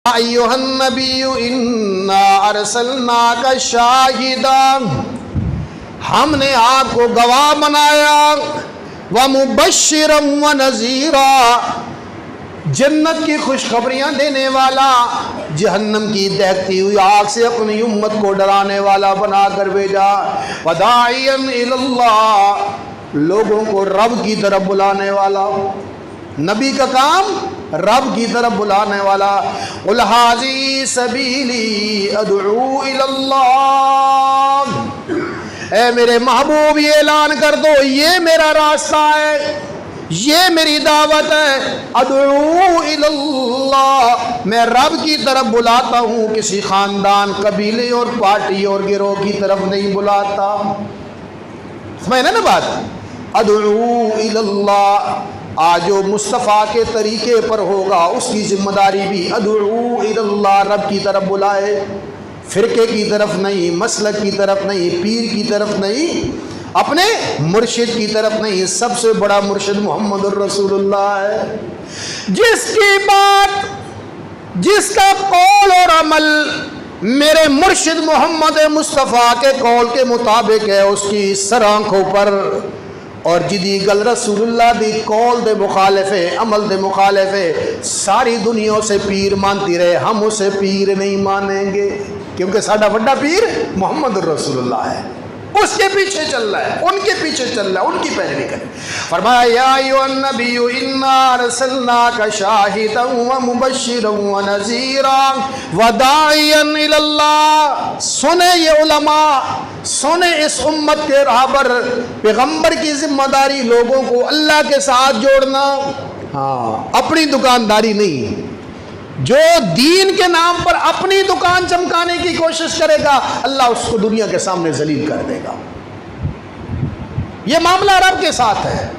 ایھا النبی انا ارسلناک شاہدا، ہم نے آپ کو گواہ بنایا، ومبشرا ونذیرا، جنت کی خوشخبریاں دینے والا، جہنم کی دہکتی ہوئی آگ سے اپنی امت کو ڈرانے والا بنا کر بھیجا، وداعیا الی اللہ، لوگوں کو رب کی طرف بلانے والا۔ نبی کا کام رب کی طرف بلانے والا۔ قل ھذی سبیلی ادعو الی اللہ، اے میرے محبوب یہ اعلان کر دو یہ میرا راستہ ہے، یہ میری دعوت ہے۔ ادعو الی اللہ، میں رب کی طرف بلاتا ہوں، کسی خاندان، قبیلے اور پارٹی اور گروہ کی طرف نہیں بلاتا۔ سمجھنا نا بات؟ ادعو الی اللہ، آج جو مصطفیٰ کے طریقے پر ہوگا اس کی ذمہ داری بھی ادعو الی اللہ، رب کی طرف بلائے، فرقے کی طرف نہیں، مسلک کی طرف نہیں، پیر کی طرف نہیں، اپنے مرشد کی طرف نہیں۔ سب سے بڑا مرشد محمد الرسول اللہ ہے، جس کی بات، جس کا قول اور عمل میرے مرشد محمد مصطفیٰ کے قول کے مطابق ہے، اس کی سر آنکھوں پر، اور جدی گل رسول اللہ دی قول دے مخالف ہے، عمل دے مخالف ہے، ساری دنیا اسے پیر مانتی رہے، ہم اسے پیر نہیں مانیں گے، کیونکہ ساڈا بڑا پیر محمد الرسول اللہ ہے، اس کے پیچھے چل رہا ہے، ان کے پیچھے چل رہا ہے، ان کی پیروی کریں۔ فرمایا یا ایھا النبی انا ارسلناک شاہدا ومبشرا ونذیرا وداعیا الی اللہ۔ سنیں یہ علماء، سنیں اس امت کے رہبر، پیغمبر کی ذمہ داری لوگوں کو اللہ کے ساتھ جوڑنا، ہاں اپنی دکانداری نہیں۔ جو دین کے نام پر اپنی دکان چمکانے کی کوشش کرے گا، اللہ اس کو دنیا کے سامنے ذلیل کر دے گا۔ یہ معاملہ رب کے ساتھ ہے۔